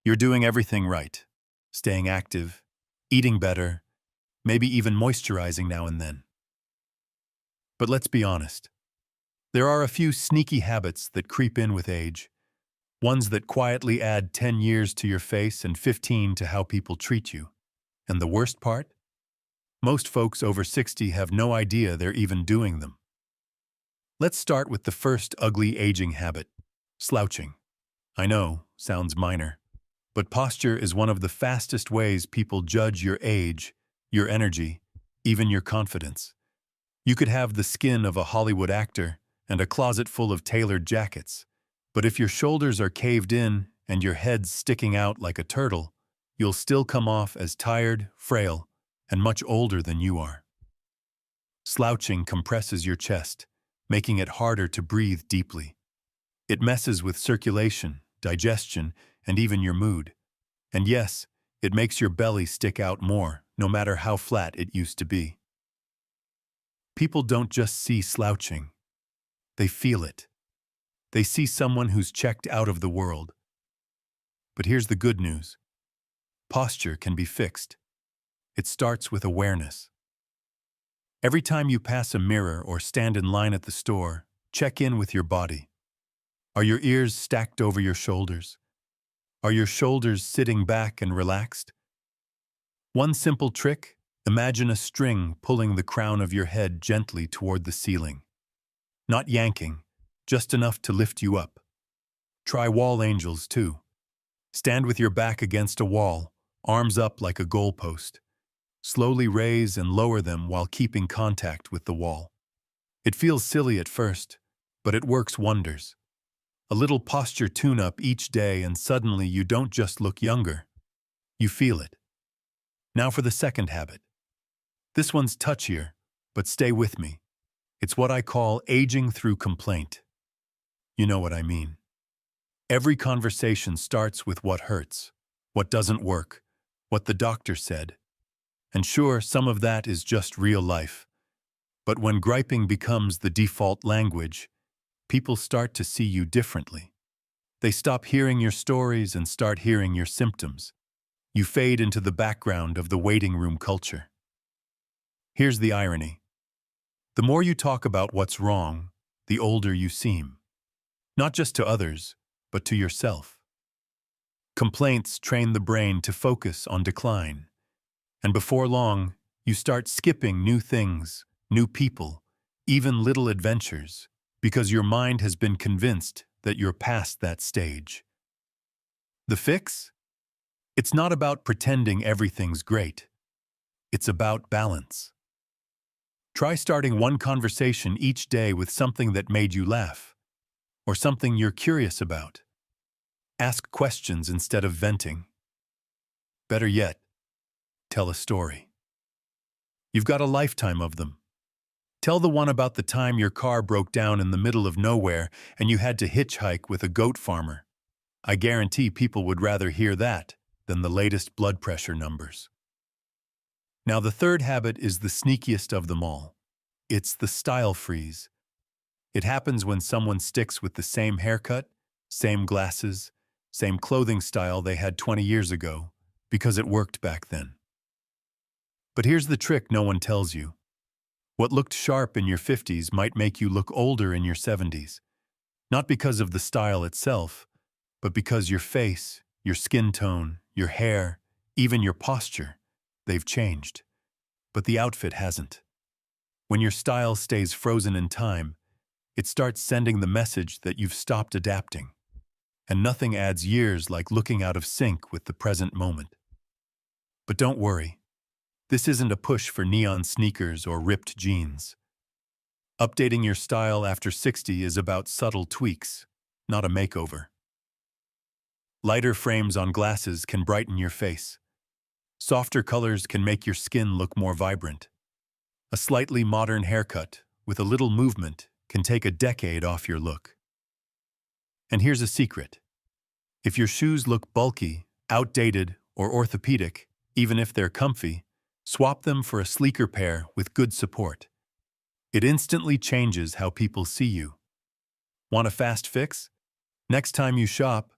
You're doing everything right. Staying active, eating better, maybe even moisturizing now and then. But let's be honest. There are a few sneaky habits that creep in with age, ones that quietly add 10 years to your face and 15 to how people treat you. And the worst part? Most folks over 60 have no idea they're even doing them. Let's start with the first ugly aging habit, slouching. I know, sounds minor, but posture is one of the fastest ways people judge your age, your energy, even your confidence. You could have the skin of a Hollywood actor and a closet full of tailored jackets, but if your shoulders are caved in and your head's sticking out like a turtle, you'll still come off as tired, frail, and much older than you are. Slouching compresses your chest, making it harder to breathe deeply. It messes with circulation, digestion, and even your mood. And yes, it makes your belly stick out more, no matter how flat it used to be. People don't just see slouching. They feel it. They see someone who's checked out of the world. But here's the good news. Posture can be fixed. It starts with awareness. Every time you pass a mirror or stand in line at the store, check in with your body. Are your ears stacked over your shoulders? Are your shoulders sitting back and relaxed? One simple trick, imagine a string pulling the crown of your head gently toward the ceiling. Not yanking, just enough to lift you up. Try wall angels too. Stand with your back against a wall, arms up like a goalpost. Slowly raise and lower them while keeping contact with the wall. It feels silly at first, but it works wonders. A little posture tune-up each day and suddenly you don't just look younger. You feel it. Now for the second habit. This one's touchier, but stay with me. It's what I call aging through complaint. You know what I mean. Every conversation starts with what hurts, what doesn't work, what the doctor said. And sure, some of that is just real life. But when griping becomes the default language, people start to see you differently. They stop hearing your stories and start hearing your symptoms. You fade into the background of the waiting room culture. Here's the irony. The more you talk about what's wrong, the older you seem. Not just to others, but to yourself. Complaints train the brain to focus on decline. And before long, you start skipping new things, new people, even little adventures, because your mind has been convinced that you're past that stage. The fix? It's not about pretending everything's great. It's about balance. Try starting one conversation each day with something that made you laugh, or something you're curious about. Ask questions instead of venting. Better yet, tell a story. You've got a lifetime of them. Tell the one about the time your car broke down in the middle of nowhere and you had to hitchhike with a goat farmer. I guarantee people would rather hear that than the latest blood pressure numbers. Now the third habit is the sneakiest of them all. It's the style freeze. It happens when someone sticks with the same haircut, same glasses, same clothing style they had 20 years ago, because it worked back then. But here's the trick no one tells you. What looked sharp in your 50s might make you look older in your 70s. Not because of the style itself, but because your face, your skin tone, your hair, even your posture, they've changed. But the outfit hasn't. When your style stays frozen in time, it starts sending the message that you've stopped adapting. And nothing adds years like looking out of sync with the present moment. But don't worry. This isn't a push for neon sneakers or ripped jeans. Updating your style after 60 is about subtle tweaks, not a makeover. Lighter frames on glasses can brighten your face. Softer colors can make your skin look more vibrant. A slightly modern haircut with a little movement can take a decade off your look. And here's a secret. If your shoes look bulky, outdated, or orthopedic, even if they're comfy, swap them for a sleeker pair with good support. It instantly changes how people see you. Want a fast fix? Next time you shop,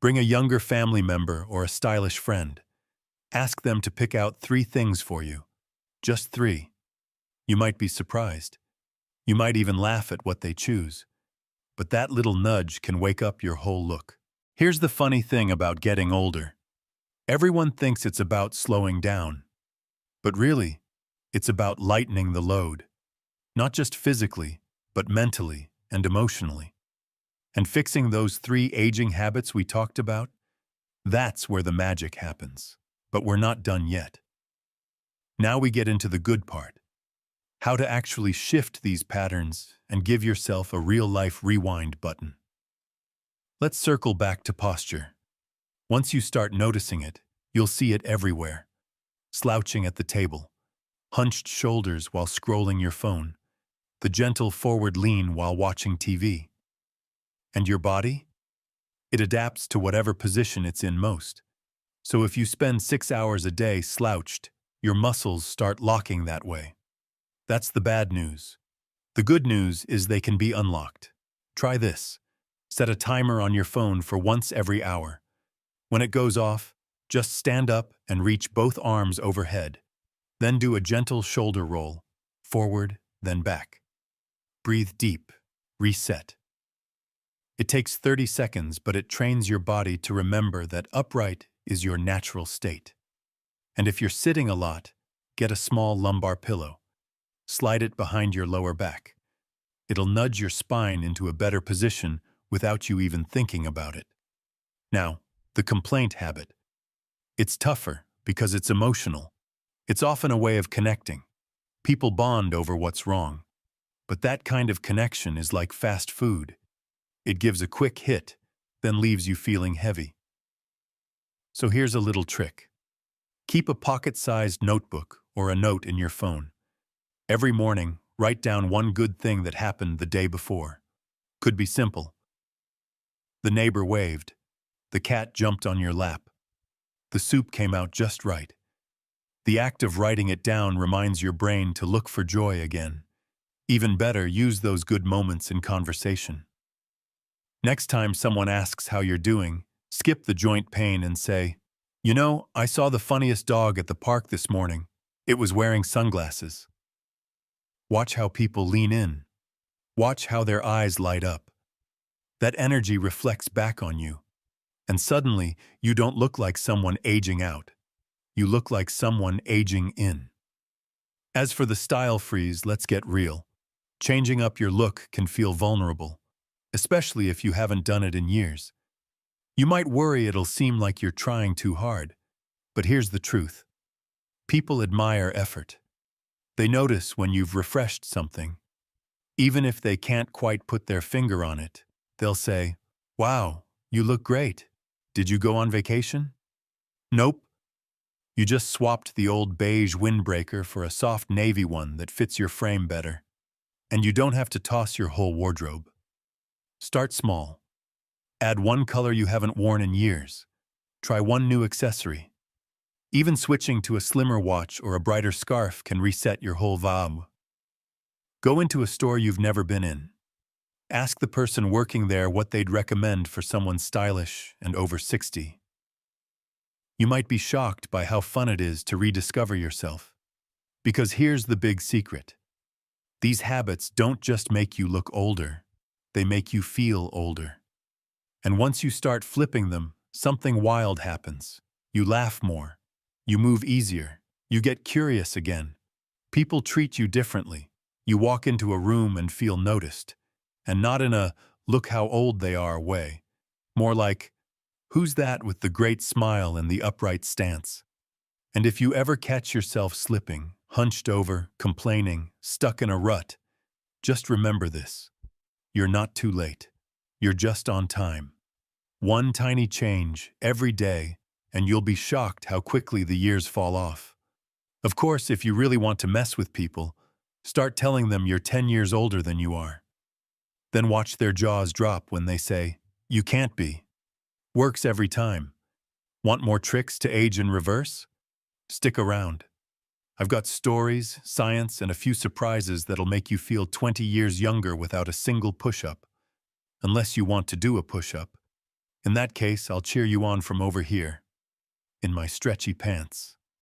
Bring a younger family member or a stylish friend. Ask them to pick out 3 things for you. Just 3. You might be surprised. You might even laugh at what they choose. But that little nudge can wake up your whole look. Here's the funny thing about getting older. Everyone thinks it's about slowing down. But really, it's about lightening the load. Not just physically, but mentally and emotionally. And fixing those 3 aging habits we talked about, that's where the magic happens. But we're not done yet. Now we get into the good part. How to actually shift these patterns and give yourself a real-life rewind button. Let's circle back to posture. Once you start noticing it, you'll see it everywhere. Slouching at the table, hunched shoulders while scrolling your phone, the gentle forward lean while watching TV. And your body? It adapts to whatever position it's in most. So if you spend 6 hours a day slouched, your muscles start locking that way. That's the bad news. The good news is they can be unlocked. Try this. Set a timer on your phone for once every hour. When it goes off, just stand up and reach both arms overhead. Then do a gentle shoulder roll, forward, then back. Breathe deep. Reset. It takes 30 seconds, but it trains your body to remember that upright is your natural state. And if you're sitting a lot, get a small lumbar pillow. Slide it behind your lower back. It'll nudge your spine into a better position without you even thinking about it. Now, the complaint habit. It's tougher because it's emotional. It's often a way of connecting. People bond over what's wrong. But that kind of connection is like fast food. It gives a quick hit, then leaves you feeling heavy. So here's a little trick. Keep a pocket-sized notebook or a note in your phone. Every morning, write down one good thing that happened the day before. Could be simple. The neighbor waved. The cat jumped on your lap. The soup came out just right. The act of writing it down reminds your brain to look for joy again. Even better, use those good moments in conversation. Next time someone asks how you're doing, skip the joint pain and say, "You know, I saw the funniest dog at the park this morning. It was wearing sunglasses." Watch how people lean in. Watch how their eyes light up. That energy reflects back on you. And suddenly, you don't look like someone aging out. You look like someone aging in. As for the style freeze, let's get real. Changing up your look can feel vulnerable, especially if you haven't done it in years. You might worry it'll seem like you're trying too hard. But here's the truth. People admire effort. They notice when you've refreshed something. Even if they can't quite put their finger on it, they'll say, "Wow, you look great. Did you go on vacation?" Nope. You just swapped the old beige windbreaker for a soft navy one that fits your frame better. And you don't have to toss your whole wardrobe. Start small. Add one color you haven't worn in years. Try one new accessory. Even switching to a slimmer watch or a brighter scarf can reset your whole vibe. Go into a store you've never been in. Ask the person working there what they'd recommend for someone stylish and over 60. You might be shocked by how fun it is to rediscover yourself. Because here's the big secret. These habits don't just make you look older, they make you feel older. And once you start flipping them, something wild happens. You laugh more. You move easier. You get curious again. People treat you differently. You walk into a room and feel noticed. And not in a "look how old they are" way. More like, "Who's that with the great smile and the upright stance?" And if you ever catch yourself slipping, hunched over, complaining, stuck in a rut, just remember this. You're not too late. You're just on time. One tiny change every day, and you'll be shocked how quickly the years fall off. Of course, if you really want to mess with people, start telling them you're 10 years older than you are. Then watch their jaws drop when they say, "You can't be." Works every time. Want more tricks to age in reverse? Stick around. I've got stories, science, and a few surprises that'll make you feel 20 years younger without a single push-up. Unless you want to do a push-up. In that case, I'll cheer you on from over here, in my stretchy pants.